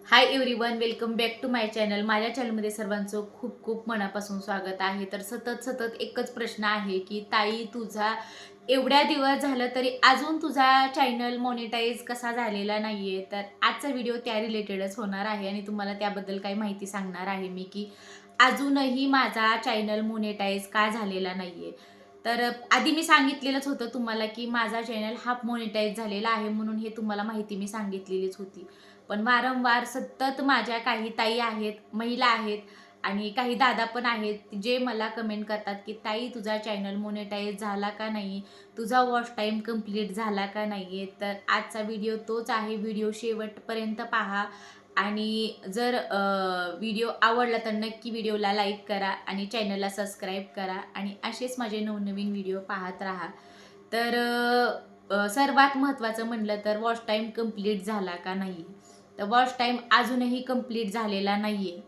High everyone, welcome back to my channel. माझ्या चॅनलमध्ये सर्वांचं खूप खूप मनापासून स्वागत आहे. तर सतत एकच प्रश्न आहे की ताई, तुझा एवढ्या दिवस झालं तरी अजून तुझा चॅनल मॉनिटाईज कसा झालेला नाहीये. तर आजचा व्हिडिओ त्या रिलेटेडच होणार आहे आणि तुम्हाला त्याबद्दल काही माहिती सांगणार आहे मी की अजूनही माझा चॅनल मॉनिटाईज का झालेला नाहीये. तर आधी मी सांगितलेलंच होतं तुम्हाला की माझा चॅनल हाफ मॉनिटाईज झालेला आहे, म्हणून हे तुम्हाला माहिती मी सांगितलेलीच होती. पण वारंवार सतत माझ्या काही ताई आहेत, महिला आहेत आणि काही दादा पण आहेत, जे मला कमेंट करतात की ताई, तुझा चॅनल मोनेटाईज झाला का नाही, तुझा वॉच टाईम कंप्लीट झाला का नाही आहे. तर आजचा व्हिडिओ तोच आहे. व्हिडिओ शेवटपर्यंत पहा आणि जर व्हिडिओ आवडला तर नक्की व्हिडिओला लाईक करा आणि चॅनलला सबस्क्राईब करा आणि असेच माझे नवनवीन व्हिडिओ पाहत राहा. तर सर्वात महत्त्वाचं म्हणलं तर वॉच टाईम कंप्लीट झाला का नाही. तर वॉच टाईम अजूनही कंप्लीट झालेला नाही आहे.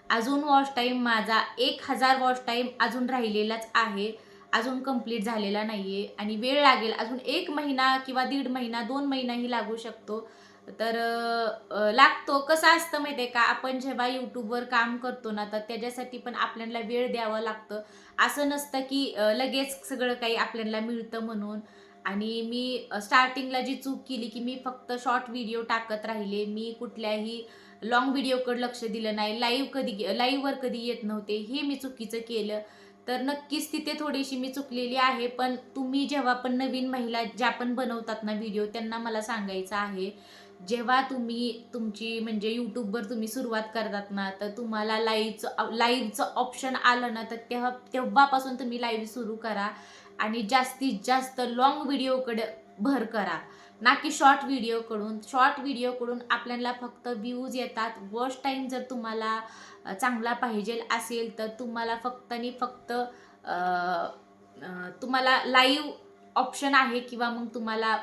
अजून वॉच टाईम माझा 1000 वॉच टाईम अजून राहिलेलाच आहे. अजून कंप्लीट झालेला नाही आहे आणि वेळ लागेल. अजून 1 महिना किंवा दीड महिना, 2 महिनाही लागू शकतो. तर लागतो. कसं असतं माहिती आहे का, आपण जेव्हा YouTubeवर काम करतो ना, तर त्याच्यासाठी पण आपल्याला वेळ द्यावं लागतं. असं नसतं की लगेच सगळं काही आपल्याला मिळतं म्हणून. आणि मी स्टार्टिंगला जी चूक केली की मी फक्त शॉर्ट व्हिडिओ टाकत राहिले. मी कुठल्याही लाँग व्हिडिओकडे लक्ष दिलं नाही. लाईव्हवर कधी येत नव्हते. हे मी चुकीचं केलं. तर नक्कीच तिथे थोडीशी मी चुकलेली आहे. पण तुम्ही जेव्हा पण नवीन महिला ज्या पण बनवतात ना व्हिडिओ, त्यांना मला सांगायचं आहे, जेव्हा तुम्ही तुमची म्हणजे YouTubeवर तुम्ही सुरुवात करतात ना, तर तुम्हाला लाईव्हचं ऑप्शन आलं ना, तर तेव्हापासून तुम्ही लाईव्ह सुरू करा आणि जास्तीत जास्त लाँग व्हिडिओकडे भर करा, ना की शॉर्ट व्हिडिओकडून. शॉर्ट व्हिडिओकडून आपल्याला फक्त व्ह्यूज येतात. वॉच टाईम जर तुम्हाला चांगला पाहिजे असेल, तर तुम्हाला फक्त आणि फक्त तुम्हाला लाईव्ह ऑप्शन आहे किंवा मग तुम्हाला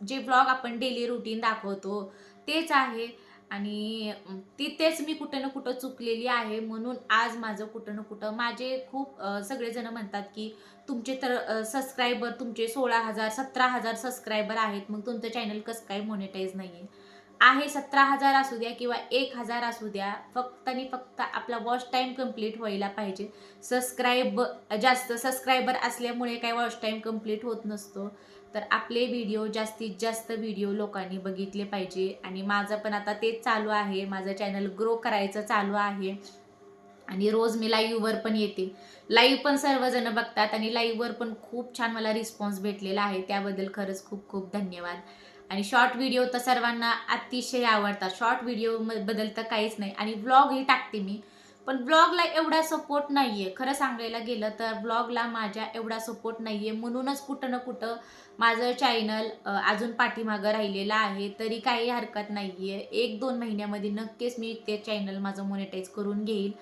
जे व्लॉग आपण डेली रुटीन दाखवतो तेच आहे. आणि तिथेच मी कुठं ना कुठं चुकलेली आहे. म्हणून आज माझं कुठं ना कुठं माझे खूप सगळेजण म्हणतात की तुमचे तर सबस्क्रायबर तुमचे 16,000 17,000 सबस्क्रायबर आहेत, मग तुमचं चॅनल कसं काय मोनेटाईज नाहीये. आहे 17,000 असू द्या किंवा 1,000 असू द्या, फक्त आणि फक्त आपला वॉच टाईम कंप्लीट व्हायला पाहिजे. जास्त सबस्क्रायबर असल्यामुळे काही वॉच टाईम कंप्लीट होत नसतो. तर आपले व्हिडिओ जास्तीत जास्त व्हिडिओ लोकांनी बघितले पाहिजे आणि माझं पण आता तेच चालू आहे. माझं चॅनल ग्रो करायचं चालू आहे आणि रोज मी लाईव्हवर पण येते. लाईव्ह पण सर्वजण बघतात आणि लाईव्हवर पण खूप छान मला रिस्पॉन्स भेटलेला आहे. त्याबद्दल खरंच खूप खूप धन्यवाद. आणि शॉर्ट व्हिडिओ तर सर्वांना अतिशय आवडतात. शॉर्ट व्हिडिओ बद्दल तर काहीच नाही आणि व्लॉगही टाकते मी. पण व्लॉगला एवढा सपोर्ट नाहीये. खरं सांगायला गेलं तर व्लॉगला माझ्या एवढा सपोर्ट नाहीये. म्हणूनच कुठं ना कुठं माझं चॅनल अजून पाठीमागं राहिलेलं आहे. तरी काही हरकत नाहीये. 1-2 महिन्यामध्ये नक्कीच मी ते चॅनल माझं मॉनिटाईज करून घेईल.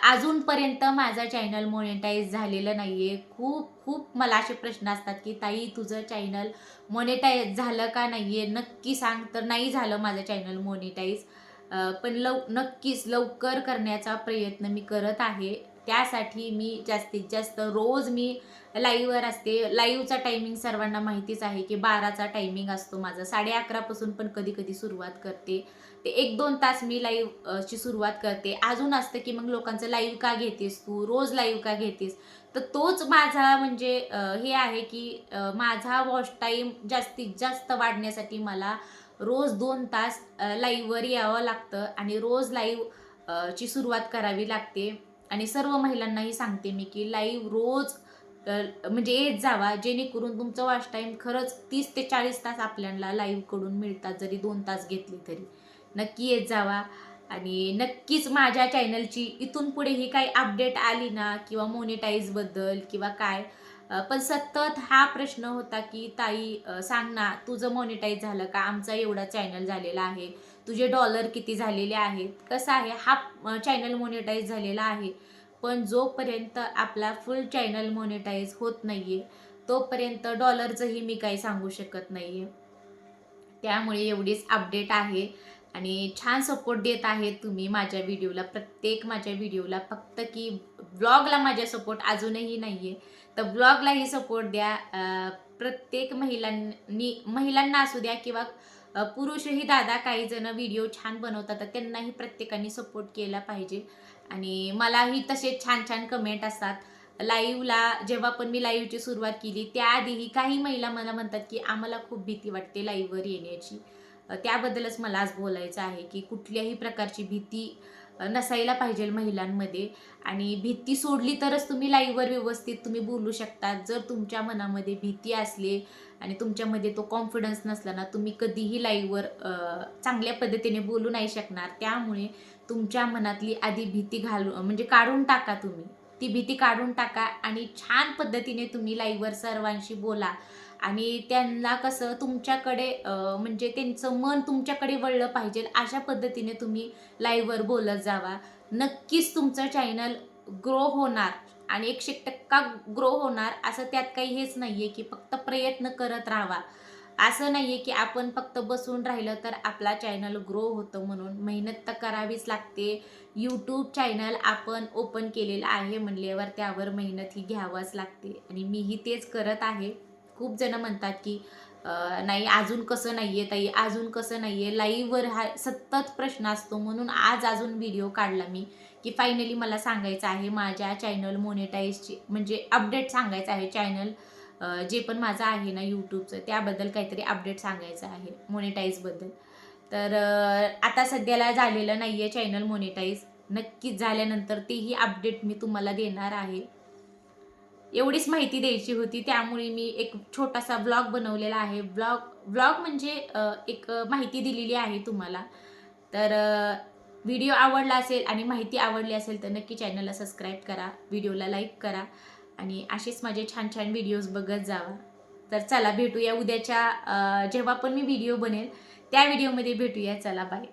अजूनपर्यंत माझा चॅनल मॉनिटाईज झालेलं नाहीये. खूप खूप मला असे प्रश्न असतात की ताई, तुझं चॅनल मॉनिटाईज झालं का नाहीये? नक्की सांग. तर नाही झालं माझं चॅनल मॉनिटाईज. पण नक्कीच लवकर करण्याचा प्रयत्न मी करत आहे. त्यासाठी मी जास्तीत जास्त रोज मी लाईव्हवर असते. लाईव्हचा टायमिंग सर्वांना माहितीच आहे की 12चा टायमिंग असतो माझा. 11:30 पासून पण कधी-कधी सुरुवात करते. ते 1-2 तास मी ची सुरुवात करते. अजून असतं की मग लोकांचं लाईव्ह का घेतेस तू? रोज लाईव्ह का घेतेस? तर तोच माझा म्हणजे हे आहे की माझा वॉच टाईम जास्तीत जास्त वाढण्यासाठी मला रोज 2 तास लाईव्हवर यावं लागतं आणि रोज लाईव्ह ची सुरुवात करावी लागते. आणि सर्व महिलांनाही सांगते मी की लाईव्ह रोज म्हणजे येत जावा, जेणेकरून तुमचं वॉच टाईम खरंच 30 ते 40 तास आपल्याला लाईव्हकडून मिळतात, जरी 2 तास घेतले तरी. नक्की येत जावा आणि नक्कीच माझ्या चॅनलची इथून पुढे ही काही अपडेट आली ना किंवा मोनेटाईजबद्दल किंवा काय, पण सतत हा प्रश्न होता की ताई, सांग ना तुझं मोनेटाईज झालं का? आमचा एवढा चॅनल झालेला आहे. तुझे डॉलर किती झालेले आहेत? कसं आहे, हा चॅनल मोनेटाईज झालेला आहे. पण जोपर्यंत आपला फुल चॅनल मोनेटाईज होत नाहीये, तोपर्यंत डॉलरचंही मी काही सांगू शकत नाहीये. त्यामुळे एवढीच अपडेट आहे आणि छान सपोर्ट देत आहेत तुम्ही माझ्या व्हिडिओला, प्रत्येक माझ्या व्हिडिओला. फक्त की व्लॉगला माझ्या सपोर्ट अजूनही नाहीये. तर व्लॉगलाही सपोर्ट द्या. प्रत्येक महिलांना असू द्या किंवा पुरुषही दादा काही जण व्हिडिओ छान बनवतात, तर त्यांनाही प्रत्येकाने सपोर्ट केला पाहिजे. आणि मलाही तसे छान छान कमेंट असतात. लाईव्हला जेव्हा पण मी लाईव्हची सुरुवात केली त्याआधीही काही महिला मला म्हणतात की आम्हाला खूप भीती वाटते लाईव्हवर येण्याची. त्याबद्दलच मला आज बोलायचं आहे की कुठल्याही प्रकारची भीती नसायला पाहिजे महिलांमध्ये. आणि भीती सोडली तरच तुम्ही लाईव्हवर व्यवस्थित तुम्ही बोलू शकता. जर तुमच्या मनामध्ये भीती असली आणि तुमच्यामध्ये तो कॉन्फिडन्स नसला ना, तुम्ही कधीही लाईव्हवर चांगल्या पद्धतीने बोलू नाही शकणार. त्यामुळे तुमच्या मनातली आधी भीती म्हणजे काढून टाका तुम्ही. ती भीती काढून टाका आणि छान पद्धतीने तुम्ही लाईव्हवर सर्वांशी बोला. आणि त्यांना कसं तुमच्याकडे म्हणजे त्यांचं मन तुमच्याकडे वळलं पाहिजे अशा पद्धतीने तुम्ही लाईव्हवर बोलत जावा. नक्कीच तुमचं चॅनल ग्रो होणार आणि 100% ग्रो होणार. असं त्यात काही हेच नाहीये की फक्त प्रयत्न करत राहावा. असं नाहीये की आपण फक्त बसून राहिलं तर आपला चॅनल ग्रो होतं. म्हणून मेहनत तर करावीच लागते. यूट्यूब चॅनल आपण ओपन केलेलं आहे म्हणल्यावर त्यावर मेहनत ही घ्यावंच लागते आणि मीही तेच करत आहे. खूप जण म्हणतात की नाही अजून कसं नाहीये ताई, अजून कसं नाहीये. लाईव्हवर हा सतत प्रश्न असतो. म्हणून आज अजून व्हिडिओ काढला मी की फायनली मला सांगायचं आहे माझ्या चॅनल मोनेटाईजची म्हणजे अपडेट सांगायचं आहे. चॅनल जे पण माझं आहे ना यूट्यूबचं त्याबद्दल काहीतरी अपडेट सांगायचं आहे मोनेटाईजबद्दल. तर आता सध्याला झालेलं नाही आहे चॅनल मोनेटाईज. नक्कीच झाल्यानंतर तेही अपडेट मी तुम्हाला देणार आहे. एवढीच माहिती द्यायची होती त्यामुळे मी एक छोटासा ब्लॉग बनवलेला आहे. ब्लॉग म्हणजे एक माहिती दिलेली आहे तुम्हाला. तर व्हिडिओ आवडला असेल आणि माहिती आवडली असेल तर नक्की चॅनलला सबस्क्राईब करा, व्हिडिओला लाईक करा आणि असेच माझे छान छान व्हिडिओज बघत जावा. तर चला भेटूया उद्याच्या जेव्हा पण मी व्हिडिओ बनेल त्या व्हिडिओमध्ये भेटूया. चला बाय.